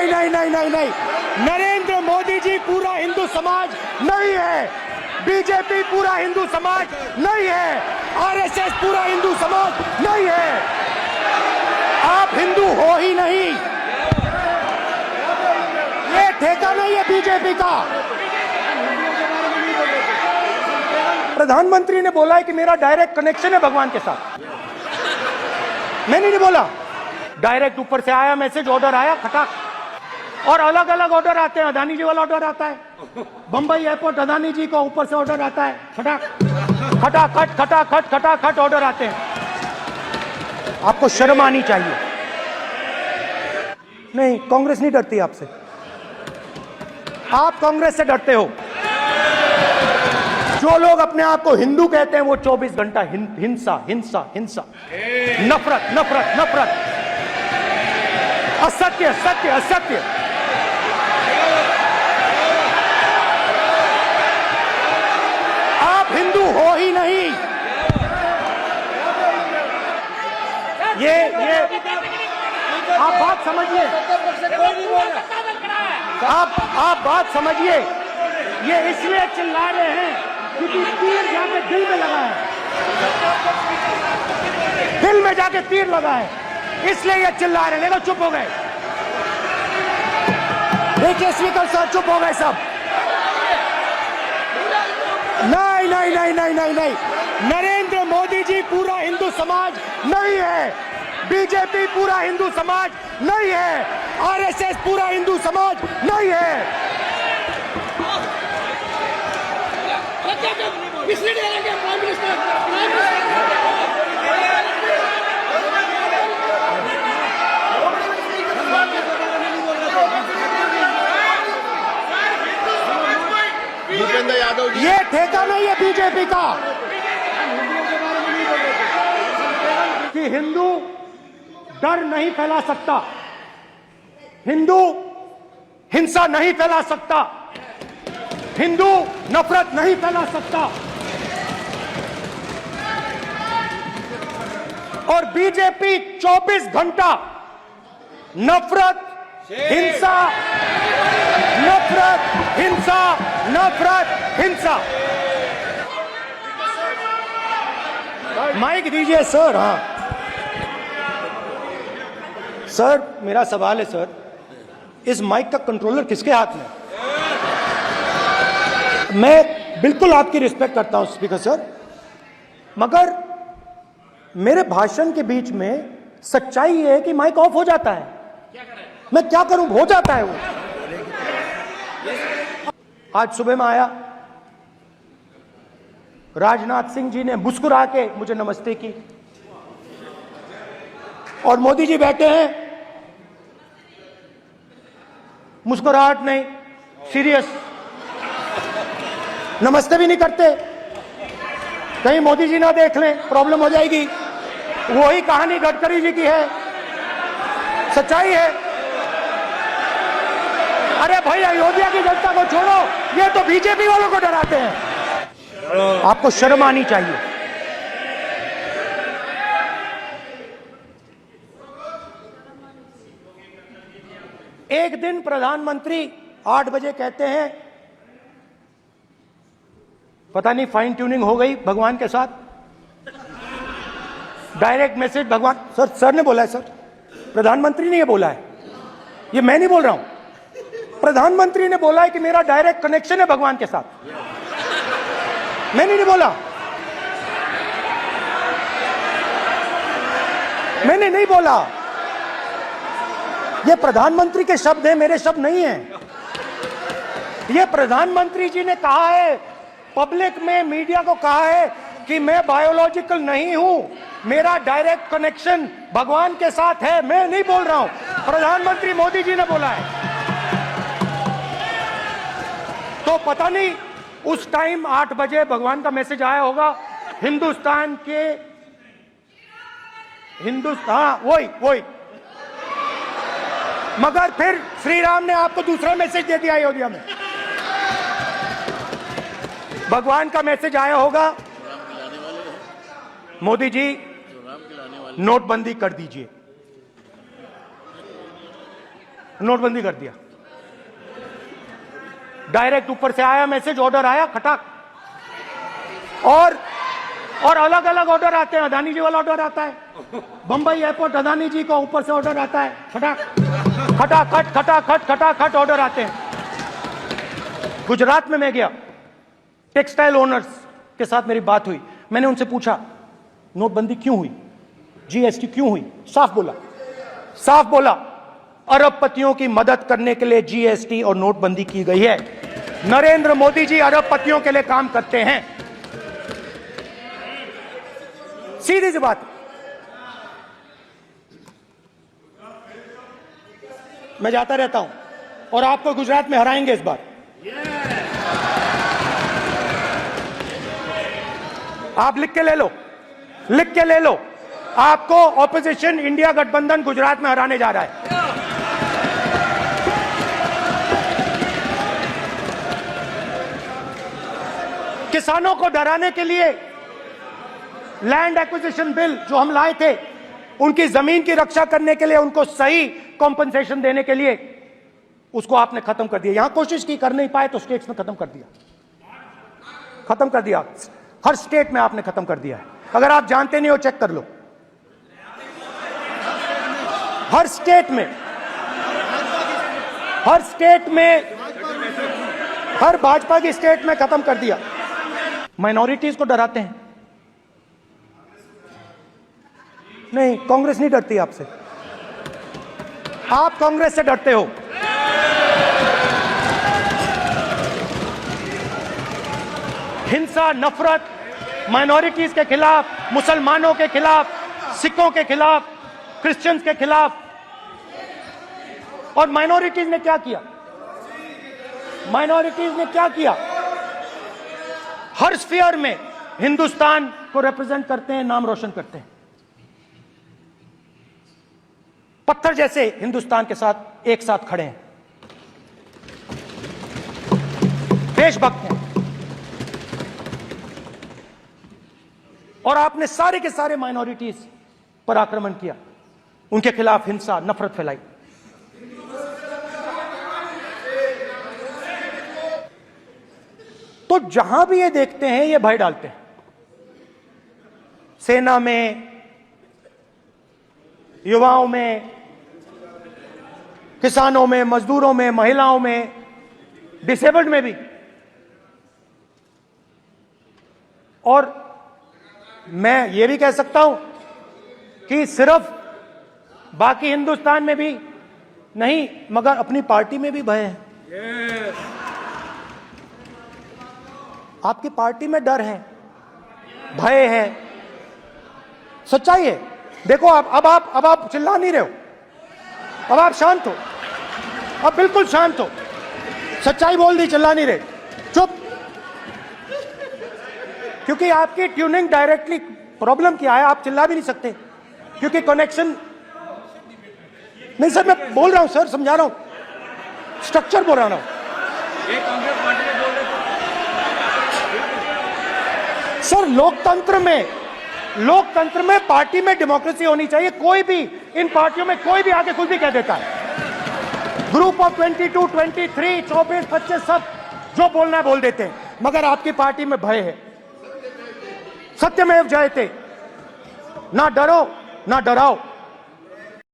नहीं नहीं नहीं नहीं नहीं, नरेंद्र मोदी जी पूरा हिंदू समाज नहीं है, बीजेपी पूरा हिंदू समाज नहीं है, आरएसएस पूरा हिंदू समाज नहीं है। आप हिंदू हो ही नहीं, ये ठेका नहीं है बीजेपी का। प्रधानमंत्री ने बोला है कि मेरा डायरेक्ट कनेक्शन है भगवान के साथ, मैंने नहीं बोला। डायरेक्ट ऊपर से आया मैसेज, ऑर्डर आया खटाक, और अलग अलग ऑर्डर आते हैं। अदानी जी वाला ऑर्डर आता है, बंबई एयरपोर्ट अदानी जी को ऊपर से ऑर्डर आता है, खटाक खटाखट खटाखट खटाखट ऑर्डर आते हैं। आपको शर्म आनी चाहिए। नहीं, कांग्रेस नहीं डरती आपसे, आप कांग्रेस से डरते हो। जो लोग अपने आप को हिंदू कहते हैं वो 24 घंटा हिंसा हिंसा हिंसा, नफरत नफरत नफरत, असत्य सत्य असत्य। आप हिंदू हो ही नहीं। ये आप बात समझिए, आप बात समझिए। ये इसलिए चिल्ला रहे हैं क्योंकि तीर जाके दिल में लगा है, दिल में जाके तीर लगा है, इसलिए ये चिल्ला रहे हैं। देखो चुप हो गए, देखिए स्पीकर सर चुप हो गए सब। नहीं नहीं नहीं नहीं नहीं नहीं, नरेंद्र मोदी जी पूरा हिंदू समाज नहीं है, बीजेपी पूरा हिंदू समाज नहीं है, आरएसएस पूरा हिंदू समाज नहीं है। भूपेंद्र यादव जी, ये ठेका नहीं है बीजेपी का कि हिंदू डर नहीं फैला सकता, हिंदू हिंसा नहीं फैला सकता, हिंदू नफरत नहीं फैला सकता। और बीजेपी 24 घंटा नफरत हिंसा नफरत हिंसा नफरत हिंसा। माइक दीजिए सर। हाँ सर, मेरा सवाल है सर, इस माइक का कंट्रोलर किसके हाथ में? मैं बिल्कुल आपकी रिस्पेक्ट करता हूं स्पीकर सर, मगर मेरे भाषण के बीच में सच्चाई ये है कि माइक ऑफ हो जाता है। मैं क्या करूं, हो जाता है वो। आज सुबह में आया, राजनाथ सिंह जी ने मुस्कुरा के मुझे नमस्ते की, और मोदी जी बैठे हैं, मुस्कुराहट नहीं, सीरियस, नमस्ते भी नहीं करते। कहीं मोदी जी ना देख लें, प्रॉब्लम हो जाएगी। वही कहानी गडकरी जी की है, सच्चाई है। अरे भाई, अयोध्या की जनता को छोड़ो, ये तो बीजेपी वालों को डराते हैं। आपको शर्म आनी चाहिए। एक दिन प्रधानमंत्री 8 बजे कहते हैं, पता नहीं फाइन ट्यूनिंग हो गई भगवान के साथ, डायरेक्ट मैसेज भगवान। सर ने बोला है सर, प्रधानमंत्री ने ये बोला है, ये मैं नहीं बोल रहा हूं। प्रधानमंत्री ने बोला है कि मेरा डायरेक्ट कनेक्शन है भगवान के साथ, मैंने नहीं बोला, मैंने नहीं बोला। ये प्रधानमंत्री के शब्द हैं, मेरे शब्द नहीं हैं। ये प्रधानमंत्री जी ने कहा है, पब्लिक में, मीडिया को कहा है कि मैं बायोलॉजिकल नहीं हूं, मेरा डायरेक्ट कनेक्शन भगवान के साथ है। मैं नहीं बोल रहा हूं, प्रधानमंत्री मोदी जी ने बोला है। तो पता नहीं उस टाइम 8 बजे भगवान का मैसेज आया होगा हिंदुस्तान के, वही। मगर फिर श्री राम ने आपको दूसरा मैसेज दे दिया अयोध्या में। भगवान का मैसेज आया होगा, मोदी जी नोटबंदी कर दीजिए। नोटबंदी कर दिया। डायरेक्ट ऊपर से आया मैसेज, ऑर्डर आया खटाक। और अलग अलग ऑर्डर आते हैं। अदानी जी वाला ऑर्डर आता है, बंबई एयरपोर्ट अदानी जी को ऊपर से ऑर्डर आता है, खटाखट खटाखट खटाखट ऑर्डर आते हैं। गुजरात में मैं गया, टेक्सटाइल ओनर्स के साथ मेरी बात हुई। मैंने उनसे पूछा नोटबंदी क्यों हुई, जीएसटी क्यों हुई? साफ बोला अरबपतियों की मदद करने के लिए जीएसटी और नोटबंदी की गई है। नरेंद्र मोदी जी अरबपतियों के लिए काम करते हैं, सीधी सी बात। मैं जाता रहता हूं और आपको गुजरात में हराएंगे इस बार। आप लिख के ले लो, आपको ऑपोजिशन इंडिया गठबंधन गुजरात में हराने जा रहा है। किसानों को डराने के लिए लैंड एक्विजिशन बिल जो हम लाए थे, उनकी जमीन की रक्षा करने के लिए, उनको सही कॉम्पनसेशन देने के लिए, उसको आपने खत्म कर दिया। यहां कोशिश की, कर नहीं पाए तो स्टेट्स में खत्म कर दिया। हर स्टेट में आपने खत्म कर दिया है। अगर आप जानते नहीं हो चेक कर लो, हर स्टेट में हर भाजपा की स्टेट में खत्म कर दिया। माइनॉरिटीज को डराते हैं। नहीं, कांग्रेस नहीं डरती आपसे, आप कांग्रेस से डरते हो। हिंसा, नफरत माइनॉरिटीज के खिलाफ, मुसलमानों के खिलाफ, सिखों के खिलाफ, क्रिश्चियंस के खिलाफ। और माइनॉरिटीज ने क्या किया? हर स्फीयर में हिंदुस्तान को रिप्रेजेंट करते हैं, नाम रोशन करते हैं। पत्थर जैसे हिंदुस्तान के साथ एक साथ खड़े हैं, देशभक्त हैं। और आपने सारे के सारे माइनॉरिटीज पर आक्रमण किया, उनके खिलाफ हिंसा, नफरत फैलाई। तो जहां भी ये देखते हैं ये भय डालते हैं। सेना में, युवाओं में, किसानों में, मजदूरों में, महिलाओं में, डिसेबल्ड में भी। और मैं ये भी कह सकता हूं कि सिर्फ बाकी हिंदुस्तान में भी नहीं, मगर अपनी पार्टी में भी भय है। आपकी पार्टी में डर है, भय है, सच्चाई है। देखो अब आप चिल्ला नहीं रहे हो, अब आप शांत हो, अब बिल्कुल शांत हो। सच्चाई बोल दी, चिल्ला नहीं रहे, चुप। क्योंकि आपकी ट्यूनिंग डायरेक्टली प्रॉब्लम क्या है, आप चिल्ला भी नहीं सकते क्योंकि कनेक्शन नहीं। सर मैं बोल रहा हूं, सर समझा रहा हूं, स्ट्रक्चर बोल रहा हूं। सर लोकतंत्र में पार्टी में डेमोक्रेसी होनी चाहिए। कोई भी इन पार्टियों में कोई भी आके कुछ भी कह देता है। ग्रुप ऑफ 22, 23, 24, 25 सब जो बोलना है बोल देते हैं, मगर आपकी पार्टी में भय है। सत्यमेव जयते, ना डरो ना डराओ।